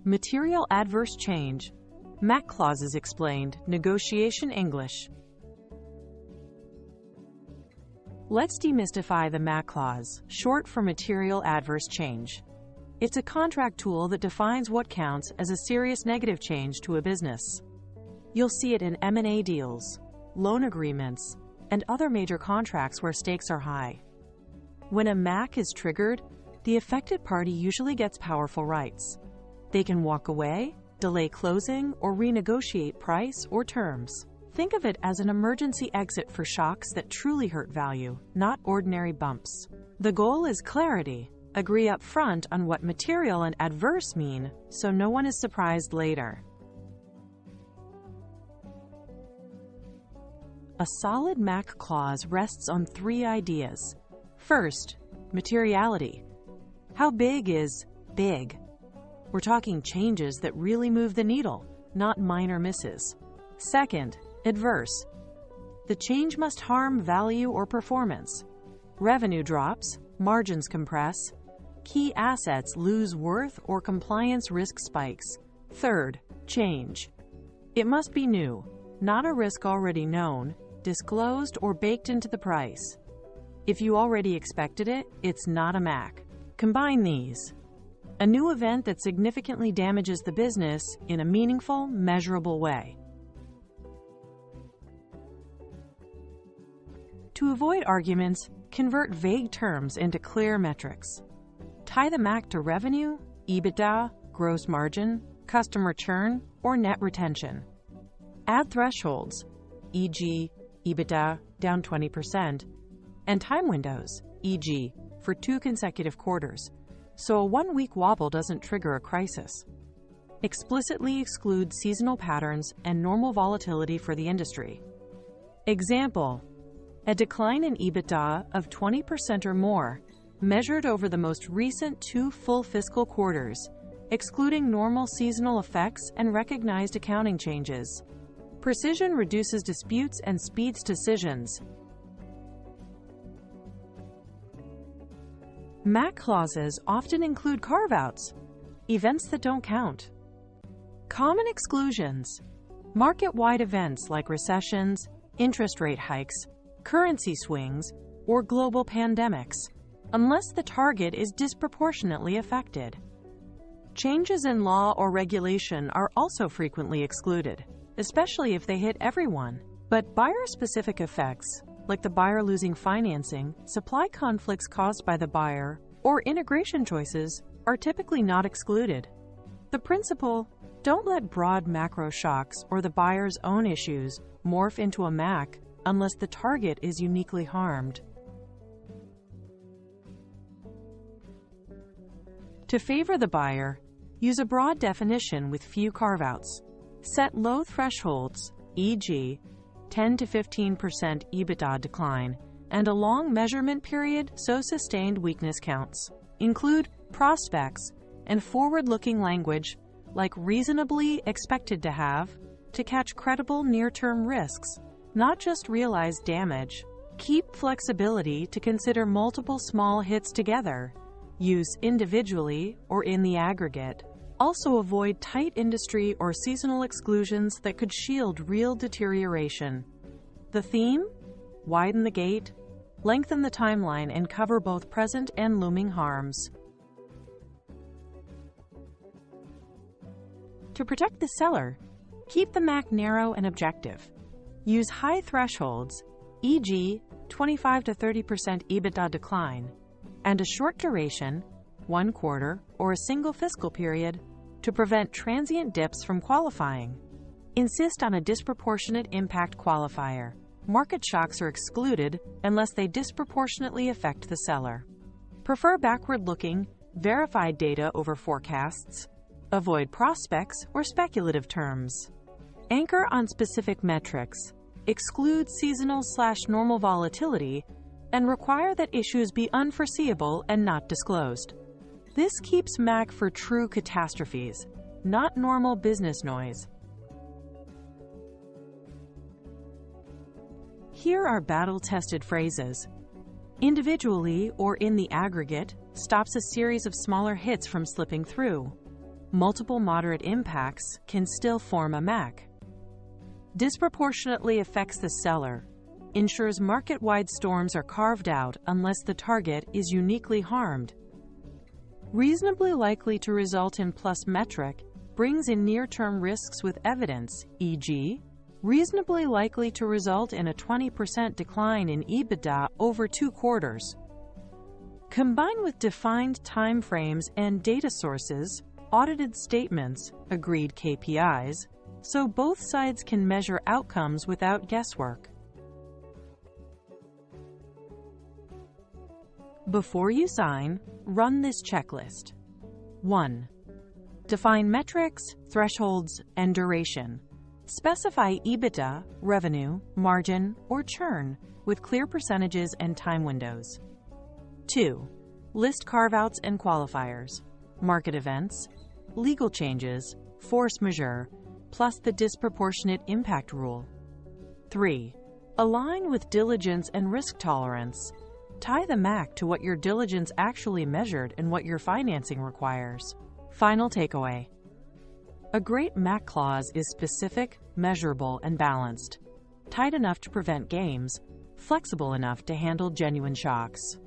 Material adverse change. MAC clauses explained. Negotiation English. Let's demystify the MAC clause, short for material adverse change. It's a contract tool that defines what counts as a serious negative change to a business. You'll see it in M&A deals, loan agreements, and other major contracts where stakes are high. When a MAC is triggered, the affected party usually gets powerful rights. They can walk away, delay closing, or renegotiate price or terms. Think of it as an emergency exit for shocks that truly hurt value, not ordinary bumps. The goal is clarity. Agree up front on what material and adverse mean, so no one is surprised later. A solid MAC clause rests on three ideas. First, materiality. How big is big? We're talking changes that really move the needle, not minor misses. Second, adverse. The change must harm value or performance. Revenue drops, margins compress, key assets lose worth, or compliance risk spikes. Third, change. It must be new, not a risk already known, disclosed, or baked into the price. If you already expected it, it's not a MAC. Combine these. A new event that significantly damages the business in a meaningful, measurable way. To avoid arguments, convert vague terms into clear metrics. Tie the MAC to revenue, EBITDA, gross margin, customer churn, or net retention. Add thresholds, e.g., EBITDA down 20%, and time windows, e.g., for 2 consecutive quarters, so a 1-week wobble doesn't trigger a crisis. Explicitly exclude seasonal patterns and normal volatility for the industry. Example: a decline in EBITDA of 20% or more, measured over the most recent 2 full fiscal quarters, excluding normal seasonal effects and recognized accounting changes. Precision reduces disputes and speeds decisions. MAC clauses often include carve-outs, events that don't count. Common exclusions: market-wide events like recessions, interest rate hikes, currency swings, or global pandemics, unless the target is disproportionately affected. Changes in law or regulation are also frequently excluded, especially if they hit everyone. But buyer-specific effects, like the buyer losing financing, supply conflicts caused by the buyer, or integration choices, are typically not excluded. The principle, don't let broad macro shocks or the buyer's own issues morph into a MAC unless the target is uniquely harmed. To favor the buyer, use a broad definition with few carve-outs. Set low thresholds, e.g., 10 to 15% EBITDA decline, and a long measurement period so sustained weakness counts. Include prospects and forward-looking language like reasonably expected to have to catch credible near-term risks, not just realized damage. Keep flexibility to consider multiple small hits together. Use individually or in the aggregate. Also avoid tight industry or seasonal exclusions that could shield real deterioration. The theme? Widen the gate, lengthen the timeline, and cover both present and looming harms. To protect the seller, keep the MAC narrow and objective. Use high thresholds, e.g., 25 to 30% EBITDA decline, and a short duration, 1 quarter, or a single fiscal period, to prevent transient dips from qualifying. Insist on a disproportionate impact qualifier. Market shocks are excluded unless they disproportionately affect the seller. Prefer backward-looking, verified data over forecasts. Avoid prospects or speculative terms. Anchor on specific metrics. Exclude seasonal/normal volatility, and require that issues be unforeseeable and not disclosed. This keeps MAC for true catastrophes, not normal business noise. Here are battle-tested phrases. Individually or in the aggregate stops a series of smaller hits from slipping through. multiple moderate impacts can still form a MAC. Disproportionately affects the seller, ensures market-wide storms are carved out unless the target is uniquely harmed. Reasonably likely to result in plus metric brings in near-term risks with evidence, e.g., reasonably likely to result in a 20% decline in EBITDA over 2 quarters. Combined with defined timeframes and data sources, audited statements, agreed KPIs, so both sides can measure outcomes without guesswork. Before you sign, run this checklist. 1. Define metrics, thresholds, and duration. Specify EBITDA, revenue, margin, or churn with clear percentages and time windows. 2. List carve-outs and qualifiers, market events, legal changes, force majeure, plus the disproportionate impact rule. 3. Align with diligence and risk tolerance. Tie the MAC to what your diligence actually measured and what your financing requires. Final takeaway. A great MAC clause is specific, measurable, and balanced, tight enough to prevent games, flexible enough to handle genuine shocks.